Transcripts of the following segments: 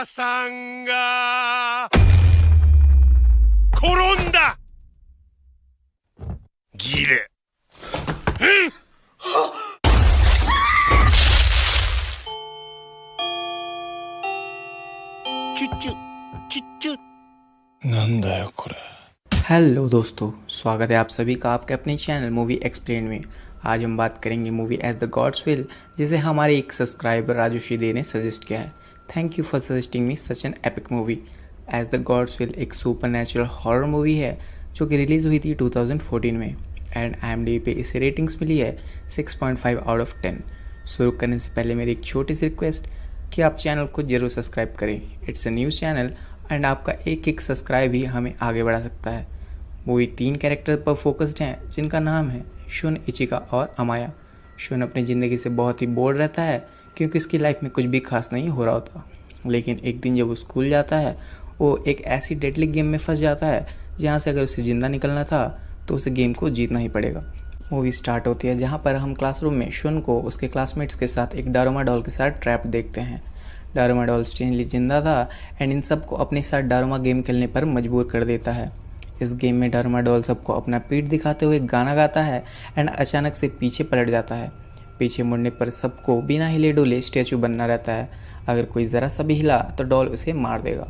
さんが転んだ。ギレ。チュッチュチュッチュ。なんだよこれ। Hello दोस्तों, स्वागत है आप सभी का आपके अपने चैनल मूवी एक्सप्लेन में। आज हम बात करेंगे movie As the Gods Will, जिसे हमारे एक सब्सक्राइबर राजू दे ने सजेस्ट किया है। Thank you for suggesting me such an epic movie. As the Gods Will एक सुपर नेचुरल हॉरर मूवी है जो कि रिलीज़ हुई थी 2014 में एंड IMDb पे इसे रेटिंग्स मिली है 6.5 आउट ऑफ 10। शुरू करने से पहले मेरी एक छोटी सी रिक्वेस्ट कि आप चैनल को ज़रूर सब्सक्राइब करें। It's a news channel and आपका एक एक सब्सक्राइब ही हमें आगे बढ़ा सकता है। मूवी 3 कैरेक्टर पर फोकस्ड हैं जिनका नाम है शुन, इचिका और अमाया। शुन अपनी ज़िंदगी से बहुत ही बोर रहता है क्योंकि उसकी लाइफ में कुछ भी खास नहीं हो रहा होता। लेकिन एक दिन जब वो स्कूल जाता है वो एक ऐसी डेडली गेम में फंस जाता है जहाँ से अगर उसे ज़िंदा निकलना था तो उसे गेम को जीतना ही पड़ेगा। मूवी स्टार्ट होती है जहाँ पर हम क्लासरूम में शुन को उसके क्लासमेट्स के साथ एक डारोमा डॉल के साथ ट्रैप देखते हैं। डारोमा डॉल स्ट्रेंजली जिंदा था एंड इन सबको अपने साथ डारोमा गेम खेलने पर मजबूर कर देता है। इस गेम में डारोमा डॉल सबको अपना पीठ दिखाते हुए गाना गाता है एंड अचानक से पीछे पलट जाता है। पीछे मुड़ने पर सबको बिना हिले डुले स्टैचू बनना रहता है। अगर कोई ज़रा सा भी हिला तो डॉल उसे मार देगा।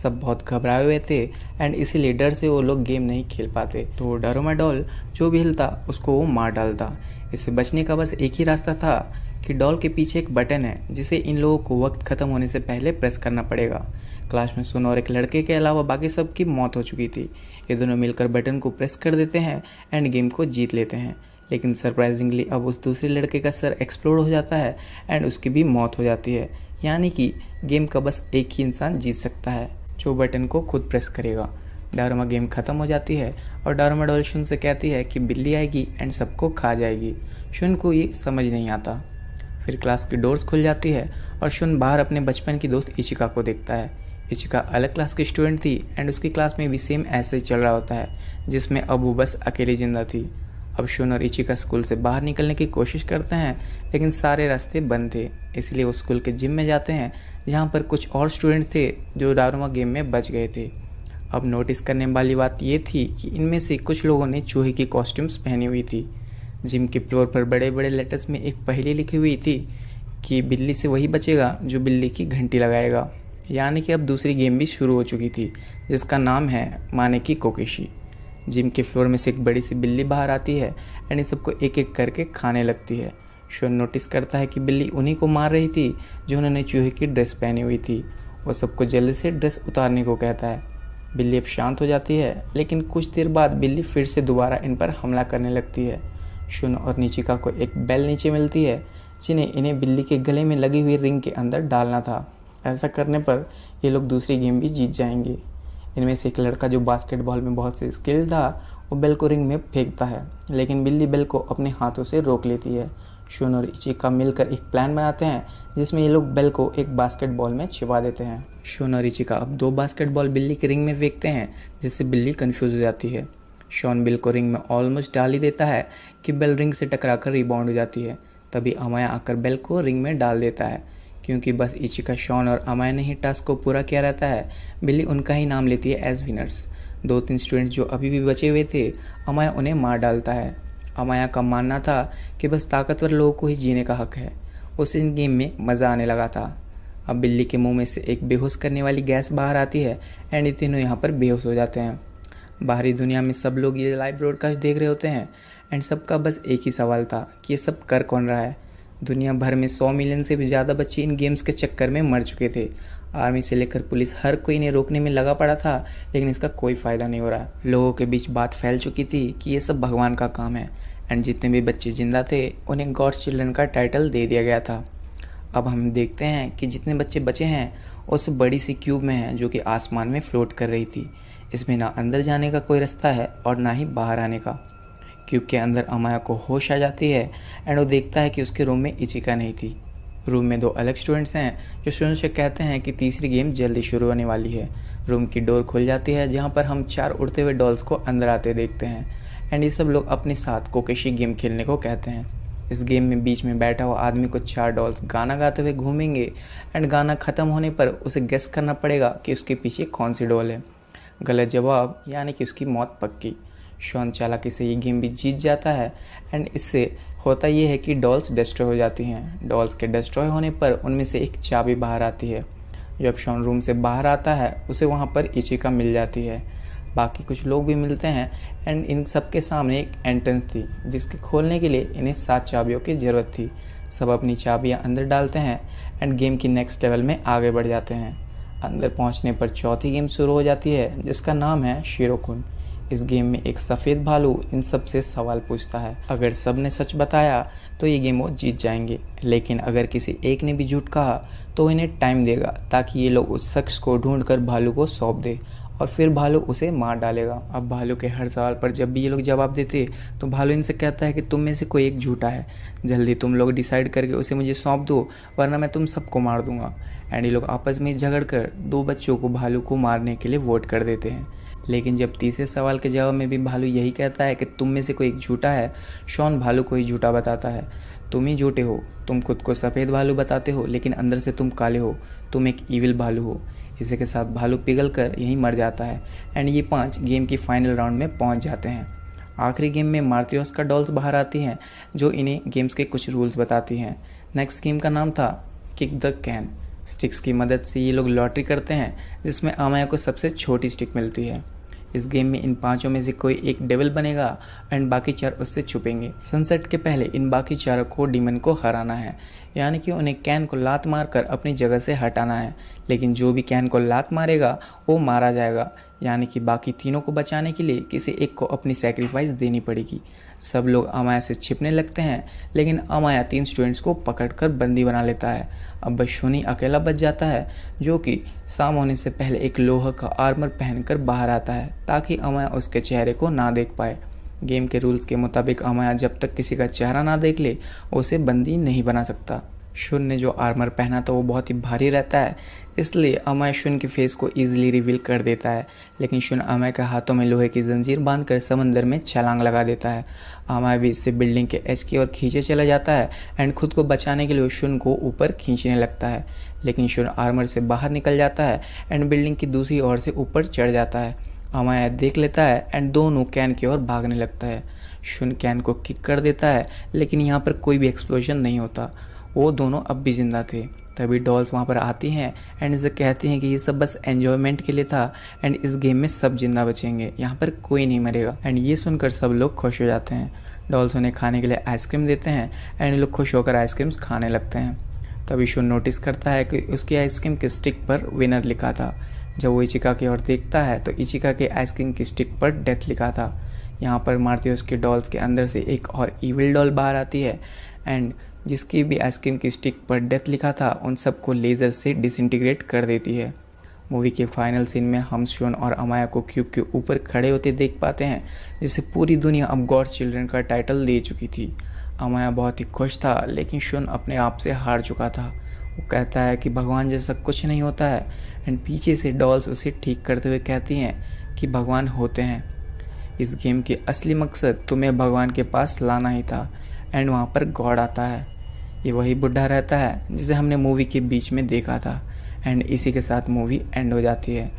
सब बहुत घबराए हुए थे एंड इसीलिए डर से वो लोग गेम नहीं खेल पाते। तो डारोमा डॉल जो भी हिलता उसको वो मार डालता। इससे बचने का बस एक ही रास्ता था कि डॉल के पीछे एक बटन है जिसे इन लोगों को वक्त ख़त्म होने से पहले प्रेस करना पड़ेगा। क्लास में सुन और एक लड़के के अलावा बाकी सब की मौत हो चुकी थी। ये दोनों मिलकर बटन को प्रेस कर देते हैं एंड गेम को जीत लेते हैं। लेकिन सरप्राइजिंगली अब उस दूसरे लड़के का सर एक्सप्लोड हो जाता है एंड उसकी भी मौत हो जाती है। यानी कि गेम का बस एक ही इंसान जीत सकता है जो बटन को खुद प्रेस करेगा। डारोमा गेम ख़त्म हो जाती है और डारोमा डॉल शुन से कहती है कि बिल्ली आएगी एंड सबको खा जाएगी। शुन को ये समझ नहीं आता। फिर क्लास की डोर्स खुल जाती है और शुन बाहर अपने बचपन की दोस्त इचिका को देखता है। इचिका अलग क्लास की स्टूडेंट थी एंड उसकी क्लास में भी सेम ऐसे ही चल रहा होता है जिसमें अब वो बस अकेली जिंदा थी। अब शुन और इचिका स्कूल से बाहर निकलने की कोशिश करते हैं लेकिन सारे रास्ते बंद थे, इसलिए वो स्कूल के जिम में जाते हैं जहाँ पर कुछ और स्टूडेंट्स थे जो डारोमा गेम में बच गए थे। अब नोटिस करने वाली बात ये थी कि इनमें से कुछ लोगों ने चूहे की कॉस्ट्यूम्स पहनी हुई थी। जिम के फ्लोर पर बड़े बड़े लेटर्स में एक पहेली लिखी हुई थी कि बिल्ली से वही बचेगा जो बिल्ली की घंटी लगाएगा। यानी कि अब दूसरी गेम भी शुरू हो चुकी थी जिसका नाम है माने की कोकेशी। जिम के फ्लोर में से एक बड़ी सी बिल्ली बाहर आती है एंड इन सबको एक एक करके खाने लगती है। शुन नोटिस करता है कि बिल्ली उन्हीं को मार रही थी जो उन्होंने चूहे की ड्रेस पहनी हुई थी। वो सबको जल्दी से ड्रेस उतारने को कहता है। बिल्ली अब शांत हो जाती है लेकिन कुछ देर बाद बिल्ली फिर से दोबारा इन पर हमला करने लगती है। शुन और निचिका को एक बेल नीचे मिलती है जिन्हें इन्हें बिल्ली के गले में लगी हुई रिंग के अंदर डालना था। ऐसा करने पर ये लोग दूसरी गेम भी जीत जाएंगे। इनमें से एक लड़का जो बास्केटबॉल में बहुत से स्किल्ड था वो बेल को रिंग में फेंकता है लेकिन बिल्ली बेल को अपने हाथों से रोक लेती है। शुन और इचिका मिलकर एक प्लान बनाते हैं जिसमें ये लोग बेल को एक बास्केटबॉल में छिपा देते हैं। शुन और इचिका अब 2 बास्केटबॉल बिल्ली के रिंग में फेंकते हैं जिससे बिल्ली कंफ्यूज हो जाती है। शॉन बिल को रिंग में ऑलमोस्ट डाल ही देता है कि बेल रिंग से टकराकर रिबाउंड हो जाती है। तभी अमाया आकर बेल को रिंग में डाल देता है। क्योंकि बस इचिका, शॉन और अमाया ने ही टास्क को पूरा किया रहता है, बिल्ली उनका ही नाम लेती है एज विनर्स। 2-3 स्टूडेंट्स जो अभी भी बचे हुए थे अमाया उन्हें मार डालता है। अमाया का मानना था कि बस ताकतवर लोगों को ही जीने का हक है। उसे इन गेम में मज़ा आने लगा था। अब बिल्ली के मुंह में से एक बेहोश करने वाली गैस बाहर आती है एंड ये तीनों यहाँ पर बेहोश हो जाते हैं। बाहरी दुनिया में सब लोग ये लाइव ब्रॉडकास्ट देख रहे होते हैं एंड सबका बस एक ही सवाल था कि ये सब कर कौन रहा है। दुनिया भर में 100 मिलियन से भी ज़्यादा बच्चे इन गेम्स के चक्कर में मर चुके थे। आर्मी से लेकर पुलिस हर कोई इन्हें रोकने में लगा पड़ा था लेकिन इसका कोई फ़ायदा नहीं हो रहा। लोगों के बीच बात फैल चुकी थी कि ये सब भगवान का काम है एंड जितने भी बच्चे जिंदा थे उन्हें गॉड्स चिल्ड्रन का टाइटल दे दिया गया था। अब हम देखते हैं कि जितने बच्चे बचे हैं उस बड़ी सी क्यूब में हैं जो कि आसमान में फ्लोट कर रही थी। इसमें ना अंदर जाने का कोई रास्ता है और ना ही बाहर आने का। क्यूब के अंदर अमाया को होश आ जाती है एंड वो देखता है कि उसके रूम में इचिका नहीं थी। रूम में 2 अलग स्टूडेंट्स हैं जो शुन से कहते हैं कि तीसरी गेम जल्दी शुरू होने वाली है। रूम की डोर खुल जाती है जहाँ पर हम 4 उड़ते हुए डॉल्स को अंदर आते देखते हैं एंड ये सब लोग अपने साथ कोकेशी गेम खेलने को कहते हैं। इस गेम में बीच में बैठा हुआ आदमी को 4 डॉल्स गाना गाते हुए घूमेंगे एंड गाना ख़त्म होने पर उसे गेस करना पड़ेगा कि उसके पीछे कौन सी डॉल है। गलत जवाब यानी कि उसकी मौत पक्की। शॉन चालाकी से ये गेम भी जीत जाता है एंड इससे होता ये है कि डॉल्स डिस्ट्रॉय हो जाती हैं। डॉल्स के डिस्ट्रॉय होने पर उनमें से एक चाबी बाहर आती है। जब शॉन रूम से बाहर आता है उसे वहाँ पर इचिका मिल जाती है। बाकी कुछ लोग भी मिलते हैं एंड इन सब के सामने एक एंट्रेंस थी जिसके खोलने के लिए इन्हें 7 चाबियों की ज़रूरत थी। सब अपनी चाबियाँ अंदर डालते हैं एंड गेम की नेक्स्ट लेवल में आगे बढ़ जाते हैं। अंदर पहुँचने पर चौथी गेम शुरू हो जाती है जिसका नाम है शिरोकुन। इस गेम में एक सफ़ेद भालू इन सब से सवाल पूछता है। अगर सब ने सच बताया तो ये गेम वो जीत जाएंगे, लेकिन अगर किसी एक ने भी झूठ कहा तो इन्हें टाइम देगा ताकि ये लोग उस शख्स को ढूंढकर भालू को सौंप दे और फिर भालू उसे मार डालेगा। अब भालू के हर सवाल पर जब भी ये लोग जवाब देते तो भालू इनसे कहता है कि तुम में से कोई एक झूठा है, जल्दी तुम लोग डिसाइड करके उसे मुझे सौंप दो वरना मैं तुम सबको मार दूंगा। एंड ये लोग आपस में झगड़ कर 2 बच्चों को भालू को मारने के लिए वोट कर देते हैं। लेकिन जब तीसरे सवाल के जवाब में भी भालू यही कहता है कि तुम में से कोई एक झूठा है, शॉन भालू को ही झूठा बताता है। तुम ही झूठे हो, तुम खुद को सफ़ेद भालू बताते हो लेकिन अंदर से तुम काले हो, तुम एक ईविल भालू हो। इसी के साथ भालू पिघल कर यहीं मर जाता है एंड ये 5 गेम की फाइनल राउंड में पहुंच जाते हैं। आखिरी गेम में मार्तियोस डॉल्स बाहर आती हैं जो इन्हें गेम्स के कुछ रूल्स बताती हैं। नेक्स्ट गेम का नाम था किक द कैन। स्टिक्स की मदद से ये लोग लॉटरी करते हैं जिसमें अमाया को सबसे छोटी स्टिक मिलती है। इस गेम में इन 5 में से कोई एक डेविल बनेगा एंड बाकी 4 उससे छुपेंगे। सनसेट के पहले इन बाकी 4 को डीमन को हराना है, यानी कि उन्हें कैन को लात मारकर अपनी जगह से हटाना है। लेकिन जो भी कैन को लात मारेगा वो मारा जाएगा, यानी कि बाकी तीनों को बचाने के लिए किसी एक को अपनी सैक्रिफाइस देनी पड़ेगी। सब लोग अमाया से छिपने लगते हैं लेकिन अमाया 3 स्टूडेंट्स को पकड़कर बंदी बना लेता है। अब बस शूनी अकेला बच जाता है जो कि शाम होने से पहले एक लोहा का आर्मर पहनकर बाहर आता है ताकि अमाया उसके चेहरे को ना देख पाए। गेम के रूल्स के मुताबिक अमाया जब तक किसी का चेहरा ना देख ले उसे बंदी नहीं बना सकता। शुन ने जो आर्मर पहना था वो बहुत ही भारी रहता है, इसलिए अमाया शुन के फेस को ईजिली रिवील कर देता है। लेकिन शुन अमाया के हाथों में लोहे की जंजीर बांधकर समंदर में छलांग लगा देता है। अमाया भी इससे बिल्डिंग के एज की ओर खींचे चला जाता है एंड खुद को बचाने के लिए शुन को ऊपर खींचने लगता है। लेकिन शुन आर्मर से बाहर निकल जाता है एंड बिल्डिंग की दूसरी ओर से ऊपर चढ़ जाता है। अमाया देख लेता है एंड दोनों कैन की ओर भागने लगता है। शुन कैन को किक कर देता है लेकिन यहाँ पर कोई भी एक्सप्लोजन नहीं होता, वो दोनों अब भी जिंदा थे। तभी डॉल्स वहाँ पर आती हैं एंड इसे कहती हैं कि ये सब बस एन्जॉयमेंट के लिए था एंड इस गेम में सब जिंदा बचेंगे, यहाँ पर कोई नहीं मरेगा। एंड ये सुनकर सब लोग खुश हो जाते हैं। डॉल्स उन्हें खाने के लिए आइसक्रीम देते हैं एंड लोग खुश होकर आइसक्रीम्स खाने लगते हैं। तभी शुन नोटिस करता है कि उसकी आइसक्रीम के स्टिक पर विनर लिखा था। जब वो इचिका की ओर देखता है तो इचिका के आइसक्रीम की स्टिक पर डेथ लिखा था। यहाँ पर मार्तियोस के डॉल्स के अंदर से एक और ईविल डॉल बाहर आती है एंड जिसकी भी आइसक्रीम की स्टिक पर डेथ लिखा था उन सबको लेज़र से डिसइंटीग्रेट कर देती है। मूवी के फाइनल सीन में हम शॉन और अमाया को क्यूब के ऊपर खड़े होते देख पाते हैं, जिससे पूरी दुनिया अब गॉड चिल्ड्रन का टाइटल दे चुकी थी। अमाया बहुत ही खुश था लेकिन शॉन अपने आप से हार चुका था। वो कहता है कि भगवान जैसा कुछ नहीं होता है एंड पीछे से डॉल्स उसे ठीक करते हुए कहती हैं कि भगवान होते हैं। इस गेम की असली मकसद तुम्हें भगवान के पास लाना ही था एंड वहाँ पर गॉड आता है। ये वही बुढ़ा रहता है जिसे हमने मूवी के बीच में देखा था एंड इसी के साथ मूवी एंड हो जाती है।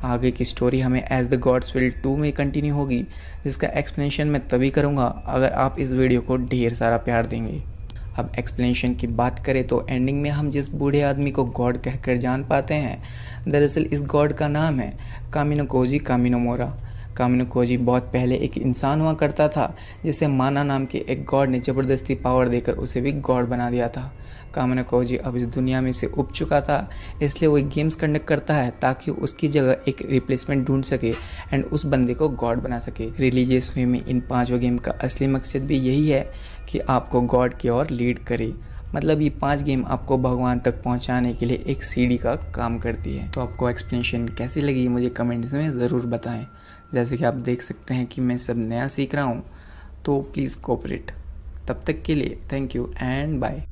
आगे की स्टोरी हमें एज द गॉड्स विल 2 में कंटिन्यू होगी, जिसका एक्सप्लेनेशन मैं तभी करूँगा अगर आप इस वीडियो को ढेर सारा प्यार देंगे। अब एक्सप्लेनेशन की बात करें तो एंडिंग में हम जिस बूढ़े आदमी को गॉड कहकर जान पाते हैं, दरअसल इस गॉड का नाम है कामिनो कोजी कामिनोमोरा। कामिनो कोजी बहुत पहले एक इंसान हुआ करता था जिसे माना नाम के एक गॉड ने ज़बरदस्ती पावर देकर उसे भी गॉड बना दिया था। कामिनो कोजी अब इस दुनिया में से उब चुका था, इसलिए वो गेम्स कंडक्ट करता है ताकि उसकी जगह एक रिप्लेसमेंट ढूंढ सके एंड उस बंदे को गॉड बना सके। रिलीजियस वे में इन 5 गेम का असली मकसद भी यही है कि आपको गॉड की ओर लीड करे। मतलब ये 5 गेम आपको भगवान तक पहुंचाने के लिए एक सीढ़ी का काम करती है। तो आपको एक्सप्लेनेशन कैसी लगी मुझे कमेंट्स में ज़रूर बताएं। जैसे कि आप देख सकते हैं कि मैं सब नया सीख रहा हूँ, तो प्लीज़ कोऑपरेट। तब तक के लिए थैंक यू एंड बाय।